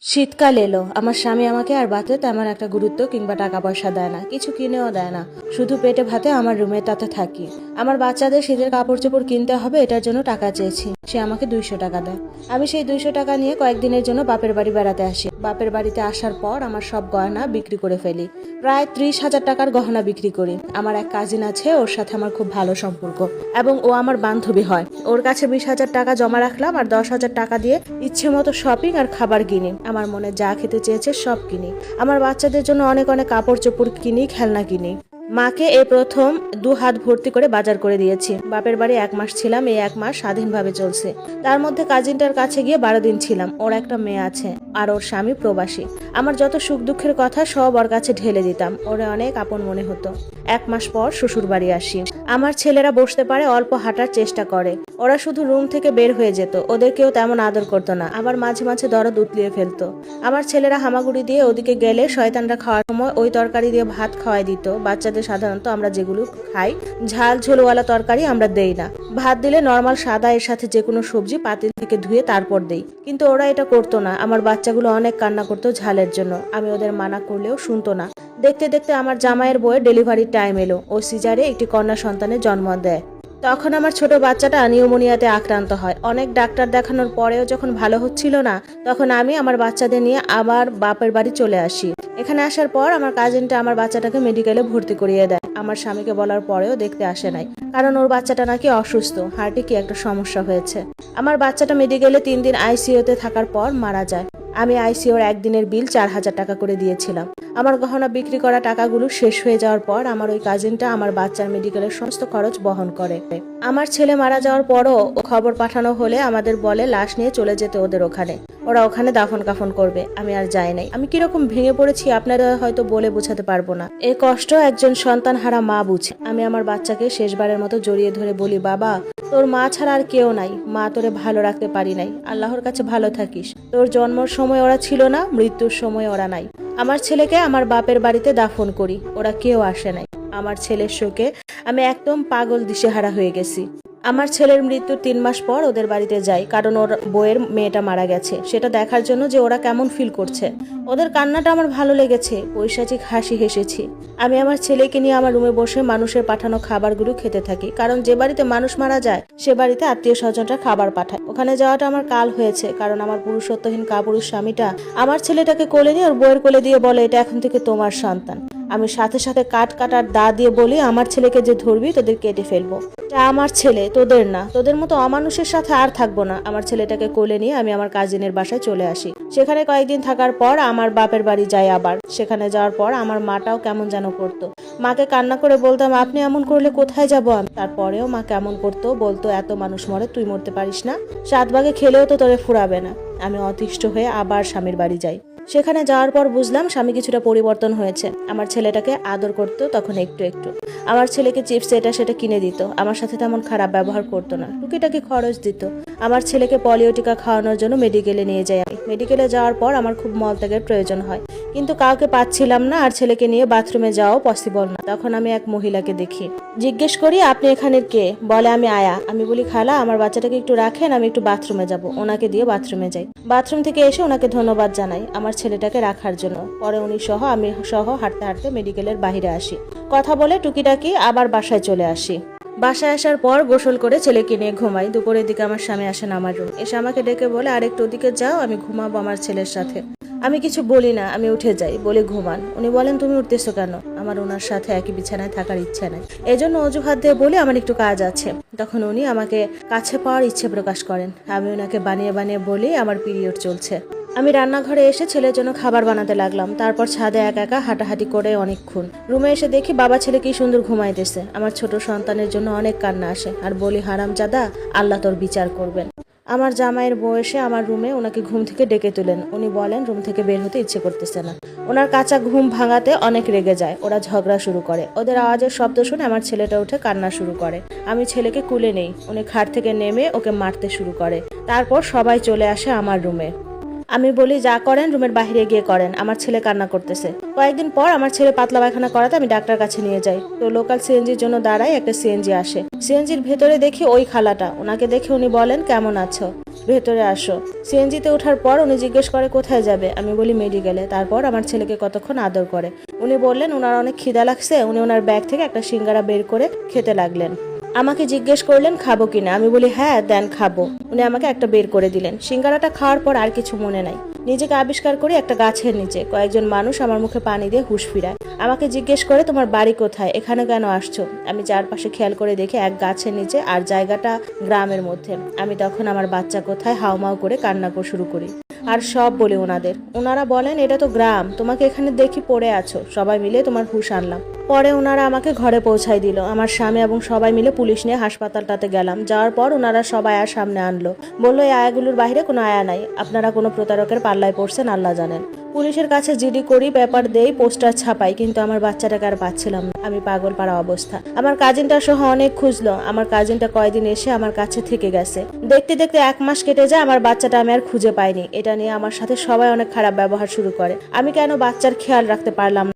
শীতকাল এলো, আমার স্বামী আমাকে আর ভাতে তেমন একটা গুরুত্ব কিংবা টাকা পয়সা দেয় না, কিছু কিনেও দেয় না। শুধু পেটে ভাতে আমার রুমে তাতে থাকি। আমার বাচ্চাদের শীতের কাপড় চোপড় কিনতে হবে, এটার জন্য টাকা চেয়েছি। সে আমাকে 200 টাকা দেয়। আমি সেই 200 টাকা নিয়ে কয়েকদিনের জন্য বাপের বাড়ি বেড়াতে আসি। বাপের বাড়িতে আসার পর আমার সব গয়না বিক্রি করে ফেলি। প্রায় 30,000 টাকার গহনা বিক্রি করি। আমার এক কাজিন আছে, ওর সাথে আমার খুব ভালো সম্পর্ক এবং ও আমার বান্ধবী হয়। ওর কাছে 20,000 টাকা জমা রাখলাম আর 10,000 টাকা দিয়ে ইচ্ছে মতো শপিং আর খাবার কিনি। আমার মনে যা খেতে চেয়েছে সব কিনি। আমার বাচ্চাদের জন্য অনেক অনেক কাপড় চোপড় কিনি, খেলনা কিনি। মাকে এই প্রথম 2 হাত ভর্তি করে বাজার করে দিয়েছি। বাপের বাড়ি 1 মাস ছিলাম, এই 1 মাস স্বাধীনভাবে চলছে। তার মধ্যে কাজিনটার কাছে গিয়ে 12 দিন ছিলাম। ওর একটা মেয়ে আছে আর ওর স্বামী প্রবাসী। আমার যত সুখ দুঃখের কথা সব ওর কাছে ঢেলে দিতাম। ওরে অনেক আপন মনে হতো। 1 মাস পর শ্বশুর বাড়ি আসি। আমার ছেলেরা বসতে পারে, অল্প হাঁটার চেষ্টা করে। ওরা শুধু রুম থেকে বের হয়ে যেত, ওদের কেউ তেমন আদর করতো না। আবার মাঝে মাঝে দরদ উতলিয়ে ফেলতো। আমার ছেলেরা হামাগুড়ি দিয়ে ওদিকে গেলে শয়তানরা খাওয়ার সময় ওই তরকারি দিয়ে ভাত খাওয়াই দিত। বাচ্চাদের সাধারণত আমরা যেগুলো খাই ঝাল ঝোলওয়ালা তরকারি আমরা দেই না। ভাত দিলে নর্মাল সাদা, এর সাথে যে কোনো সবজি পাতিল থেকে ধুয়ে তারপর দেই। কিন্তু ওরা এটা করতো না। আমার বাচ্চাগুলো অনেক কান্না করতো ঝালের জন্য। আমি ওদের মানা করলেও শুনতো না। দেখতে দেখতে আমার জামাইয়ের বউয়ের ডেলিভারির টাইম এলো। ও সিজারে একটি কন্যা সন্তানের জন্ম দেয়। তখন আমার ছোট বাচ্চাটা নিউমোনিয়াতে আক্রান্ত হয়। অনেক ডাক্তার দেখানোর পরেও যখন ভালো হচ্ছিল না, তখন আমি আমার বাচ্চাদের নিয়ে আবার বাপের বাড়ি চলে আসি। এখানে আসার পর আমার কাজিনটা আমার বাচ্চাটাকে মেডিকেলে ভর্তি করিয়ে দেয়। আমার স্বামীকে বলার পরেও দেখতে আসে নাই, কারণ ওর বাচ্চাটা নাকি অসুস্থ, হার্টে কি একটা সমস্যা হয়েছে। আমার বাচ্চাটা মেডিকেলে 3 দিন আইসিইউতে থাকার পর মারা যায়। আমি আইসিইউর একদিনের বিল 4,000 টাকা করে দিয়েছিলাম। আমার গহনা বিক্রি করা টাকাগুলো শেষ হয়ে যাওয়ার পর আমার ওই কাজিনটা আমার বাচ্চার মেডিকেলের সমস্ত খরচ বহন করে। আমার ছেলে মারা যাওয়ার পরও খবর পাঠানো হলে আমাদের বলে লাশ নিয়ে চলে যেতে ওদের ওখানে। ওরা ওখানে দাফন কাফন করবে। আমি আর যাই নাই। আমি কিরকম ভেঙে পড়েছি আপনারা হয়তো বলে বোঝাতে পারবো না। এই কষ্ট একজন সন্তান হারা মা বুঝে। আমি আমার বাচ্চাকে শেষবারের মতো জড়িয়ে ধরে বলি, বাবা, তোর মা ছাড়া আর কেউ নাই। মা তোরে ভালো রাখতে পারি নাই। আল্লাহর কাছে ভালো থাকিস। তোর জন্মের সময় ওরা ছিল না, মৃত্যুর সময় ওরা নাই। আমার ছেলেকে আমার বাপের বাড়িতে দাফন করি, ওরা কেউ আসে নাই। আমার ছেলের শোকে আমি একদম পাগল দিশেহারা হয়ে গেছি। আমার ছেলের মৃত্যুর 3 মাস পর ওদের বাড়িতে যাই, কারণ ওর বউয়ের মেয়েটা মারা গেছে, সেটা দেখার জন্য যে ওরা কেমন ফিল করছে। ওদের কান্নাটা আমার ভালো লেগেছে, পৈশাচিক হাসি হেসেছি। আমি আমার ছেলেকে নিয়ে আমার রুমে বসে মানুষের পাঠানো খাবারগুলো খেতে থাকি, কারণ যে বাড়িতে মানুষ মারা যায় সে বাড়িতে আত্মীয় স্বজনরা খাবার পাঠায়। ওখানে যাওয়াটা আমার কাল হয়েছে, কারণ আমার পুরুষত্বহীন কাপুরুষ স্বামীটা আমার ছেলেটাকে কোলে নিয়ে ওর বউয়ের কোলে দিয়ে বলে, এটা এখন থেকে তোমার সন্তান। আমি সাথে সাথে কাটার দা দিয়ে বলি, আমার ছেলেকে যে ধরবি তোদের কেটে ফেলবো। আমার ছেলে, তোদের না। তোদের মতো অমানুষের সাথে আর থাকবো না। আমার ছেলেটাকে কোলে নিয়ে আমি আমার কাজিনের বাসায় চলে আসি। সেখানে কয়েকদিন থাকার পর আমার বাপের বাড়ি যাই আবার। সেখানে যাওয়ার পর আমার মাটাও কেমন যেন করতো। মাকে কান্না করে বলতাম, আপনি এমন করলে কোথায় যাবো আমি। তারপরেও মা কেমন করতো, বলতো, এত মানুষ মরে, তুই মরতে পারিস না? 7 ভাগে খেলেও তো তোরে ফুরাবে না। আমি অতিষ্ঠ হয়ে আবার স্বামীর বাড়ি যাই। সেখানে যাওয়ার পর বুঝলাম স্বামী কিছুটা পরিবর্তন হয়েছে। আমার ছেলেটাকে আদর করতো তখন একটু একটু। আমার ছেলেকে চিপস এটা সেটা কিনে দিত। আমার সাথে তেমন খারাপ ব্যবহার করতো না, টুকিটাকি খরচ দিত। আমার ছেলেকে পলিও টিকা খাওয়ানোর জন্য মেডিকেলে নিয়ে যাই আমি। মেডিকেলে যাওয়ার পর আমার খুব মলত্যাগের প্রয়োজন হয়, কিন্তু কাউকে পাচ্ছিলাম না, আর ছেলেকে নিয়ে বাথরুমে যাওয়াও পসিবল না। তখন আমি এক মহিলাকে দেখি, জিজ্ঞেস করি, আপনি এখানের কে? বলে, আমি আয়া। আমি বলি, খালা, আমার বাচ্চাটাকে একটু রাখেন, আমি একটু বাথরুমে যাব। ওনাকে দিয়ে বাথরুমে যাই। বাথরুম থেকে এসে ওনাকে ধন্যবাদ জানাই আমার ছেলেটাকে রাখার জন্য। পরে উনি সহ আমি সহ হাঁটতে হাঁটতে মেডিকেলের বাইরে আসি। কথা বলে টুকিটাকি আবার বাসায় চলে আসি। বাসায় আসার পর গোসল করে ছেলেকে নিয়ে ঘুমাই। দুপুরের দিকে আমার স্বামী আসেন আমার রুম, এসে আমাকে ডেকে বলে, আরেকটু ওদিকে যাও, আমি ঘুমাবো আমার ছেলের সাথে। আমি কিছু বলি না, আমি উঠে যাই, বলে, ঘুমান। উনি বলেন, তুমি উঠতেছো কেন? আমার ওনার সাথে একই বিছানায় থাকার ইচ্ছে নাই, এজন্য অজুহাত দিয়ে বলি আমার একটু কাজ আছে। তখন উনি আমাকে কাছে পাওয়ার ইচ্ছে প্রকাশ করেন। আমি ওনাকে বানিয়ে বানিয়ে বলি আমার পিরিয়ড চলছে। আমি রান্নাঘরে এসে ছেলের জন্য খাবার বানাতে লাগলাম। তারপর ছাদে একা একা হাঁটাহাঁটি করে অনেকক্ষণ। রুমে এসে দেখি বাবা ছেলে কি সুন্দর ঘুমাইতেছে। আমার ছোট সন্তানের জন্য অনেক কান্না আসে, আর বলি, হারামজাদা, আল্লাহ তোর বিচার করবেন। আমার জামাইয়ের বউ এসে আমার রুমে ওনাকে ঘুম থেকে ডেকে তুলেন। উনি বলেন রুম থেকে বের হতে ইচ্ছে করতেছে না। ওনার কাঁচা ঘুম ভাঙাতে অনেক রেগে যায়। ওরা ঝগড়া শুরু করে। ওদের আওয়াজের শব্দ শুনে আমার ছেলেটা উঠে কান্না শুরু করে। আমি ছেলেকে কুলে নেই। উনি খাট থেকে নেমে ওকে মারতে শুরু করে। তারপর সবাই চলে আসে আমার রুমে। আমি বলি যা করেন রুমের বাইরে গিয়ে করেন, আমার ছেলে কান্না করতেছে। কয়েকদিন পর আমার ছেলে পাতলা পায়খানা করাতে আমি ডাক্তার কাছে নিয়ে যাই। তো লোকাল সিএনজির জন্য দাঁড়াই, একটা সিএনজি আসে। সিএনজির ভেতরে দেখি ওই খালাটা। ওনাকে দেখে উনি বলেন কেমন আছো, ভেতরে আসো। সিএনজিতে ওঠার পর উনি জিজ্ঞেস করে কোথায় যাবে, আমি বলি মেডিকেলে। তারপর আমার ছেলেকে কতক্ষণ আদর করে। উনি বললেন ওনার অনেক খিদা লাগছে। উনি ওনার ব্যাগ থেকে একটা সিঙ্গারা বের করে খেতে লাগলেন। আমাকে জিজ্ঞেস করলেন খাবো কিনা, আমি বলি হ্যাঁ দেন খাবো। উনি আমাকে একটা বের করে দিলেন। সিঙ্গারাটা খাওয়ার পর আর কিছু মনে নাই। নিজেকে আবিষ্কার করি একটা গাছের নিচে। কয়েকজন মানুষ আমার মুখে পানি দিয়ে হুঁশ ফিরায়। আমাকে জিজ্ঞেস করে তোমার বাড়ি কোথায়, এখানে কেন আসছো। আমি চারপাশে খেয়াল করে দেখি এক গাছের নিচে, আর জায়গাটা গ্রামের মধ্যে। আমি তখন আমার বাচ্চা কোথায় হাউমাউ করে কান্না শুরু করি আর সব বলি ওনাদের। ওনারা বলেন এটা তো গ্রাম, তোমাকে এখানে দেখি পড়ে আছো, সবাই মিলে তোমার হুঁশ আনলাম। পরে ওনারা আমাকে ঘরে পৌঁছাই দিল। আমার স্বামী এবং সবাই মিলে পুলিশ নিয়ে হাসপাতালটাতে গেলাম। যাওয়ার পর ওনারা সবাই আয়া সামনে আনলো। বললো এই আয়াগুলোর বাইরে কোনো আয়া নাই, আপনারা কোনো প্রতারকের পাল্লায় পড়ছেন আল্লাহ জানেন। পুলিশের কাছে জিডি করি, পেপার দেই, পোস্টার ছাপাই, কিন্তু আমার বাচ্চাটাকে আর পাচ্ছিলাম না। আমি পাগল পাড়া অবস্থা। আমার কাজিনটা সহ অনেক খুঁজলো। আমার কাজিনটা কয়দিন এসে আমার কাছে থেকে গেছে। দেখতে দেখতে 1 মাস কেটে যায়, আমার বাচ্চাটা আমি আর খুঁজে পাইনি। এটা নিয়ে আমার সাথে সবাই অনেক খারাপ ব্যবহার শুরু করে। আমি কেন বাচ্চার খেয়াল রাখতে পারলাম না।